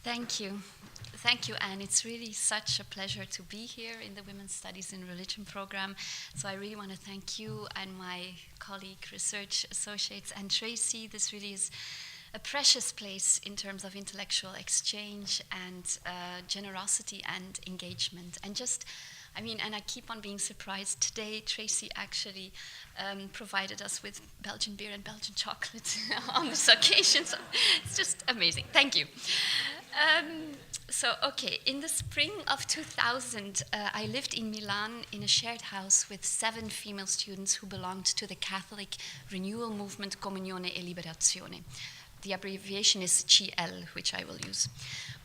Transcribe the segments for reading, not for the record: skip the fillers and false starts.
Thank you. Thank you, Anne. It's really such a pleasure to be here in the Women's Studies in Religion program. So I really want to thank you and my colleague, research associates, and Tracy. This really is a precious place in terms of intellectual exchange and generosity and engagement. And and I keep on being surprised. Today, Tracy actually provided us with Belgian beer and Belgian chocolate on this occasion. So it's just amazing. Thank you. In the spring of 2000, I lived in Milan in a shared house with 7 female students who belonged to the Catholic Renewal movement Comunione e Liberazione. The abbreviation is CL, which I will use.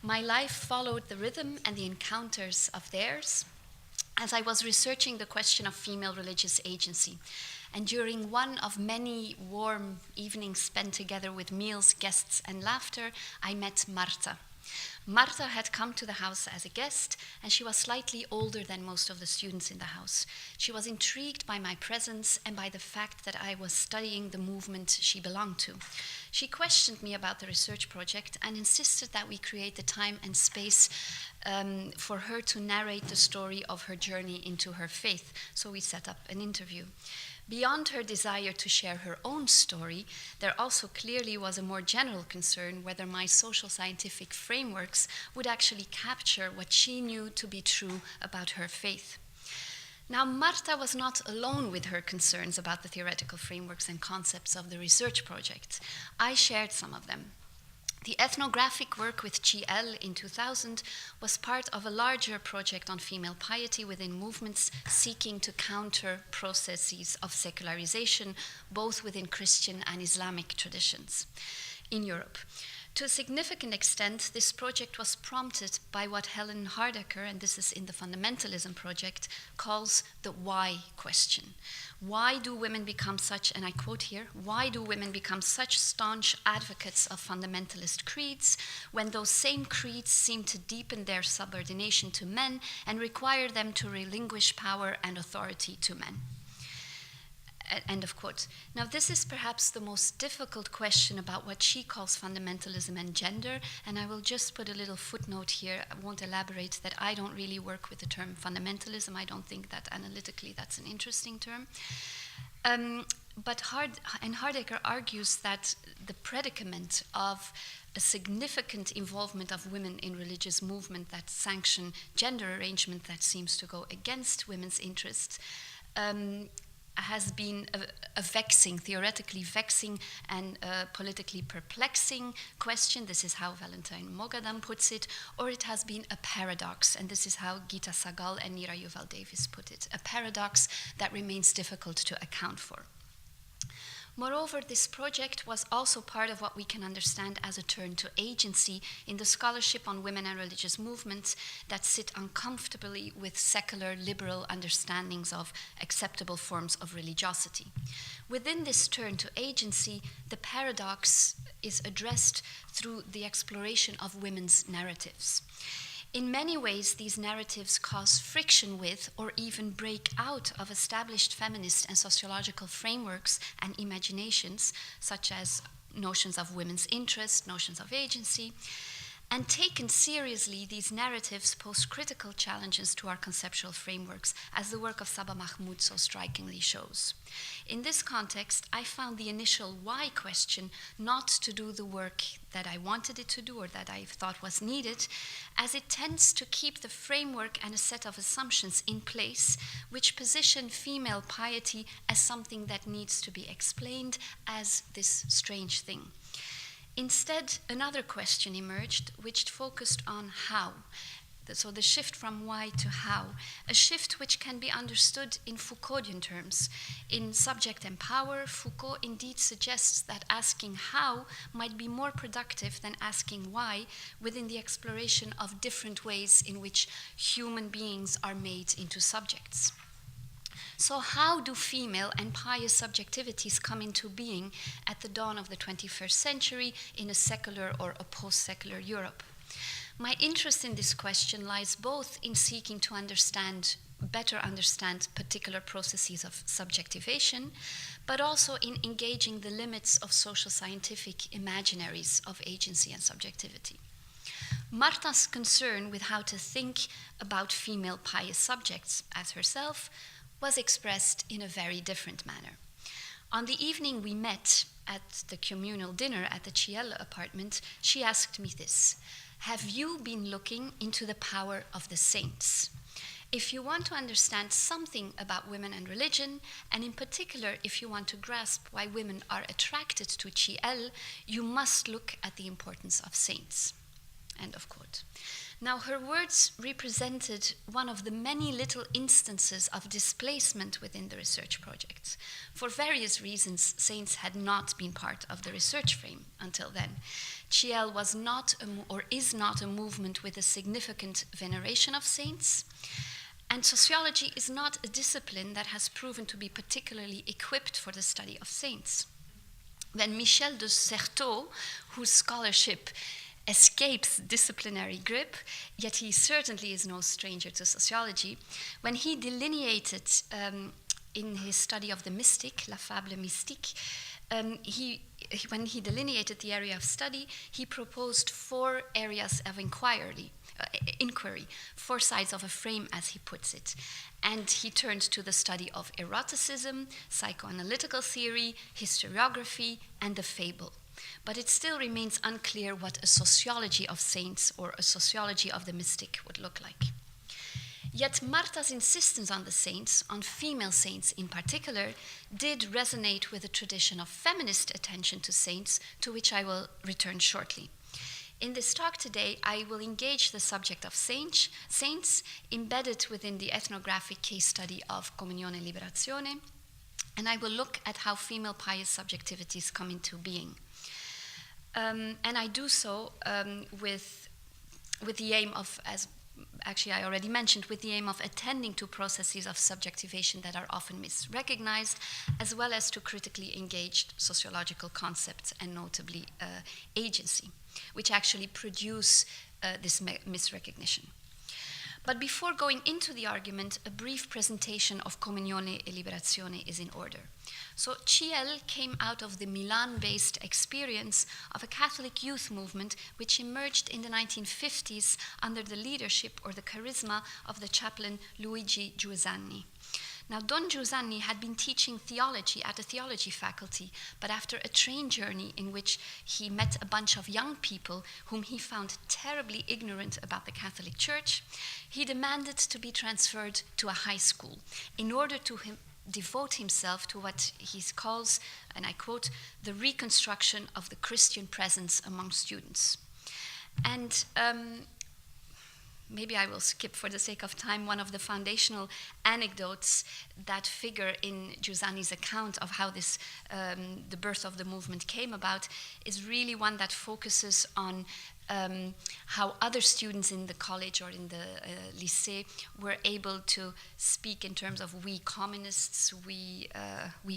My life followed the rhythm and the encounters of theirs as I was researching the question of female religious agency. And during one of many warm evenings spent together with meals, guests, and laughter, I met Marta. Marta had come to the house as a guest, and she was slightly older than most of the students in the house. She was intrigued by my presence and by the fact that I was studying the movement she belonged to. She questioned me about the research project and insisted that we create the time and space for her to narrate the story of her journey into her faith. So we set up an interview. Beyond her desire to share her own story, there also clearly was a more general concern whether my social scientific frameworks would actually capture what she knew to be true about her faith. Now, Marta was not alone with her concerns about the theoretical frameworks and concepts of the research project. I shared some of them. The ethnographic work with GL in 2000 was part of a larger project on female piety within movements seeking to counter processes of secularization, both within Christian and Islamic traditions in Europe. To a significant extent, this project was prompted by what Helen Hardaker, and this is in the Fundamentalism Project, calls the why question. Why do women become such, and I quote here, why do women become such staunch advocates of fundamentalist creeds when those same creeds seem to deepen their subordination to men and require them to relinquish power and authority to men? End of quote. Now, this is perhaps the most difficult question about what she calls fundamentalism and gender, and I will just put a little footnote here. I won't elaborate that I don't really work with the term fundamentalism. I don't think that analytically that's an interesting term. But Hardaker argues that the predicament of a significant involvement of women in religious movement that sanction gender arrangement that seems to go against women's interests has been a vexing, theoretically vexing and politically perplexing question. This is how Valentine Moghadam puts it, or it has been a paradox, and this is how Gita Sagal and Nira Yuval Davis put it, a paradox that remains difficult to account for. Moreover, this project was also part of what we can understand as a turn to agency in the scholarship on women and religious movements that sit uncomfortably with secular liberal understandings of acceptable forms of religiosity. Within this turn to agency, the paradox is addressed through the exploration of women's narratives. In many ways, these narratives cause friction with or even break out of established feminist and sociological frameworks and imaginations, such as notions of women's interest, notions of agency. And taken seriously, these narratives pose critical challenges to our conceptual frameworks, as the work of Saba Mahmoud so strikingly shows. In this context, I found the initial why question not to do the work that I wanted it to do or that I thought was needed, as it tends to keep the framework and a set of assumptions in place which position female piety as something that needs to be explained as this strange thing. Instead, another question emerged which focused on how. So the shift from why to how, a shift which can be understood in Foucauldian terms. In Subject and Power, Foucault indeed suggests that asking how might be more productive than asking why within the exploration of different ways in which human beings are made into subjects. So how do female and pious subjectivities come into being at the dawn of the 21st century in a secular or a post-secular Europe? My interest in this question lies both in seeking to better understand particular processes of subjectivation, but also in engaging the limits of social scientific imaginaries of agency and subjectivity. Marta's concern with how to think about female pious subjects as herself was expressed in a very different manner. On the evening we met at the communal dinner at the Ciel apartment, she asked me this: have you been looking into the power of the saints? If you want to understand something about women and religion, and in particular if you want to grasp why women are attracted to Ciel, you must look at the importance of saints. End of quote. Now, her words represented one of the many little instances of displacement within the research project. For various reasons, saints had not been part of the research frame until then. Ciel was not or is not a movement with a significant veneration of saints, and sociology is not a discipline that has proven to be particularly equipped for the study of saints. When Michel de Certeau, whose scholarship escapes disciplinary grip, yet he certainly is no stranger to sociology, when he delineated in his study of the mystic, La Fable Mystique, when he delineated the area of study, he proposed 4 areas of inquiry, 4 sides of a frame, as he puts it. And he turned to the study of eroticism, psychoanalytical theory, historiography, and the fable. But it still remains unclear what a sociology of saints or a sociology of the mystic would look like. Yet Marta's insistence on the saints, on female saints in particular, did resonate with a tradition of feminist attention to saints, to which I will return shortly. In this talk today, I will engage the subject of saints embedded within the ethnographic case study of Comunione e Liberazione, and I will look at how female pious subjectivities come into being. And I do so with the aim of, as actually I already mentioned, with the aim of attending to processes of subjectivation that are often misrecognized, as well as to critically engage sociological concepts and notably agency, which actually produce this misrecognition. But before going into the argument, a brief presentation of Comunione e Liberazione is in order. So Ciel came out of the Milan-based experience of a Catholic youth movement which emerged in the 1950s under the leadership or the charisma of the chaplain Luigi Giussani. Now, Don Giussani had been teaching theology at a theology faculty, but after a train journey in which he met a bunch of young people whom he found terribly ignorant about the Catholic Church, he demanded to be transferred to a high school in order to devote himself to what he calls, and I quote, the reconstruction of the Christian presence among students. And maybe I will skip, for the sake of time, one of the foundational anecdotes that figure in Giussani's account of how this, the birth of the movement came about, is really one that focuses on how other students in the college or in the lycée were able to speak in terms of we communists, we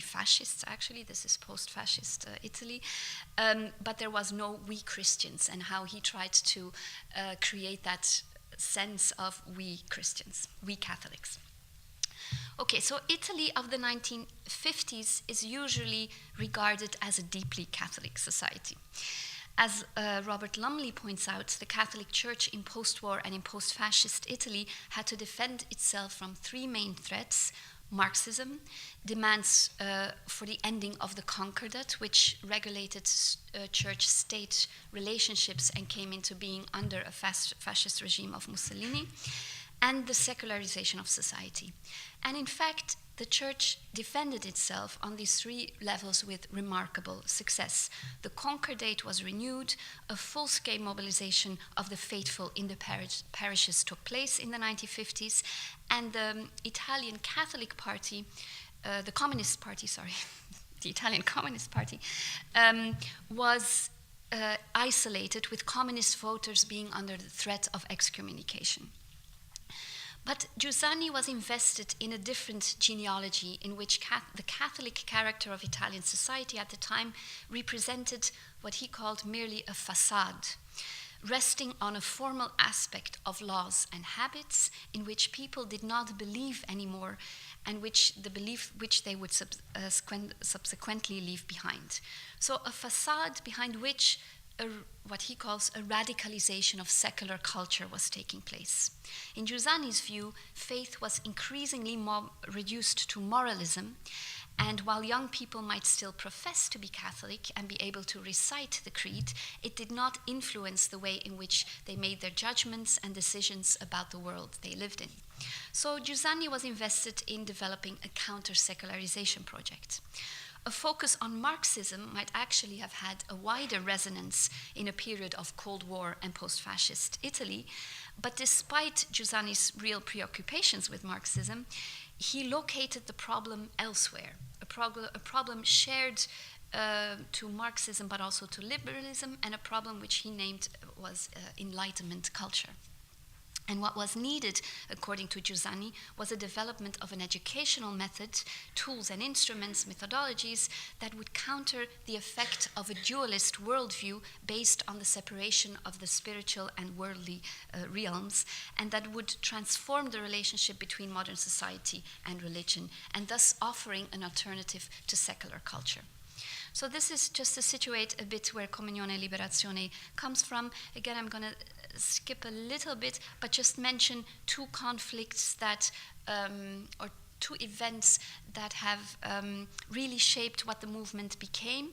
fascists, actually, this is post-fascist Italy, but there was no we Christians, and how he tried to create that sense of we Christians, we Catholics. Okay, so Italy of the 1950s is usually regarded as a deeply Catholic society. As Robert Lumley points out, the Catholic Church in post-war and in post-fascist Italy had to defend itself from 3 main threats: Marxism, demands for the ending of the Concordat, which regulated church-state relationships and came into being under a fascist regime of Mussolini, and the secularization of society. And in fact, the church defended itself on these 3 levels with remarkable success. The Concordat was renewed, a full-scale mobilization of the faithful in the parishes took place in the 1950s, and the Italian Catholic Party, the Communist Party, the Italian Communist Party, was isolated, with communist voters being under the threat of excommunication. But Giussani was invested in a different genealogy in which the Catholic character of Italian society at the time represented what he called merely a facade, resting on a formal aspect of laws and habits in which people did not believe anymore, and which they would subsequently leave behind. So a facade behind which a, what he calls a radicalization of secular culture was taking place. In Giussani's view, faith was increasingly reduced to moralism, and while young people might still profess to be Catholic and be able to recite the creed, it did not influence the way in which they made their judgments and decisions about the world they lived in. So Giussani was invested in developing a counter-secularization project. A focus on Marxism might actually have had a wider resonance in a period of Cold War and post-fascist Italy, but despite Giussani's real preoccupations with Marxism, he located the problem elsewhere, a problem shared to Marxism but also to liberalism, and a problem which he named was Enlightenment culture. And what was needed, according to Giussani, was a development of an educational method, tools and instruments, methodologies that would counter the effect of a dualist worldview based on the separation of the spiritual and worldly realms, and that would transform the relationship between modern society and religion, and thus offering an alternative to secular culture. So this is just to situate a bit where Comunione e Liberazione comes from. Again, I'm going to skip a little bit, but just mention two conflicts that, or two events that have really shaped what the movement became,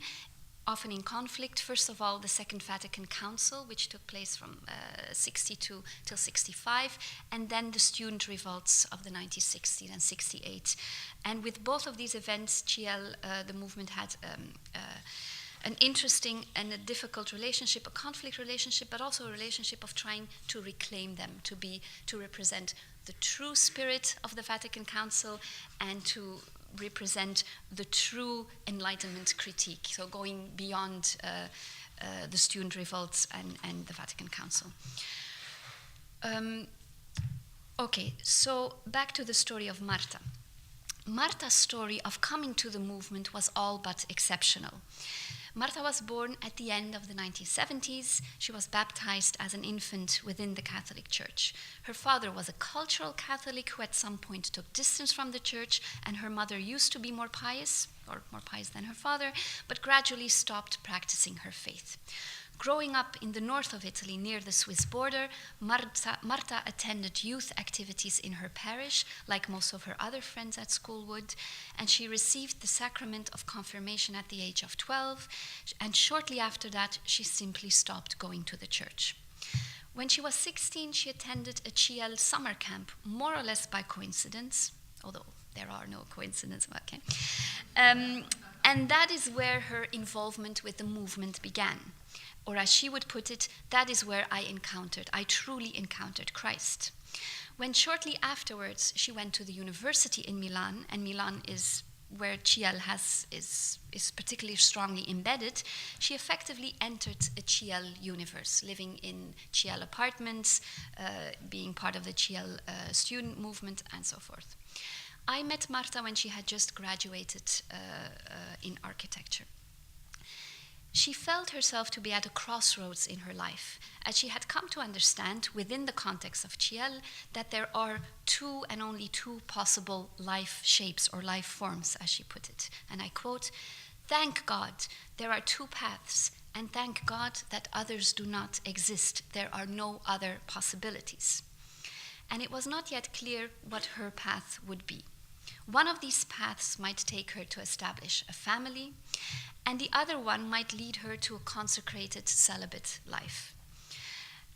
often in conflict. First of all, the Second Vatican Council, which took place from 62 till 65, and then the student revolts of the 1960s and 68. And with both of these events, GL, the movement had an interesting and a difficult relationship, a conflict relationship, but also a relationship of trying to reclaim them, to represent the true spirit of the Vatican Council and to represent the true Enlightenment critique, so going beyond the student revolts and the Vatican Council. Okay, so back to the story of Marta. Marta's story of coming to the movement was all but exceptional. Marta was born at the end of the 1970s. She was baptized as an infant within the Catholic Church. Her father was a cultural Catholic who at some point took distance from the church, and her mother used to be more pious, or more pious than her father, but gradually stopped practicing her faith. Growing up in the north of Italy near the Swiss border, Marta attended youth activities in her parish, like most of her other friends at school would, and she received the sacrament of confirmation at the age of 12, and shortly after that, she simply stopped going to the church. When she was 16, she attended a CL summer camp, more or less by coincidence, although there are no coincidences, okay. And that is where her involvement with the movement began. Or as she would put it, that is where I truly encountered Christ. When shortly afterwards she went to the university in Milan, and Milan is where CL is particularly strongly embedded, she effectively entered a CL universe, living in CL apartments, being part of the CL student movement, and so forth. I met Marta when she had just graduated in architecture. She felt herself to be at a crossroads in her life, as she had come to understand, within the context of CL, that there are two and only two possible life shapes or life forms, as she put it. And I quote, "Thank God there are two paths, and thank God that others do not exist. There are no other possibilities." And it was not yet clear what her path would be. One of these paths might take her to establish a family, and the other one might lead her to a consecrated celibate life.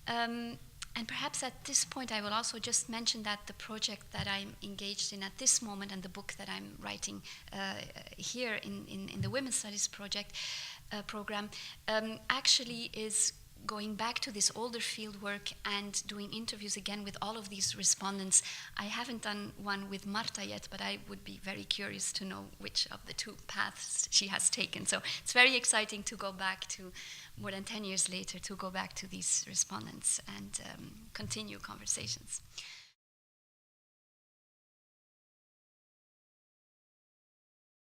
And perhaps at this point I will also just mention that the project that I'm engaged in at this moment and the book that I'm writing here in the Women's Studies program actually is going back to this older field work and doing interviews again with all of these respondents. I haven't done one with Marta yet, but I would be very curious to know which of the two paths she has taken. So it's very exciting to go back to, more than 10 years later, to go back to these respondents and continue conversations.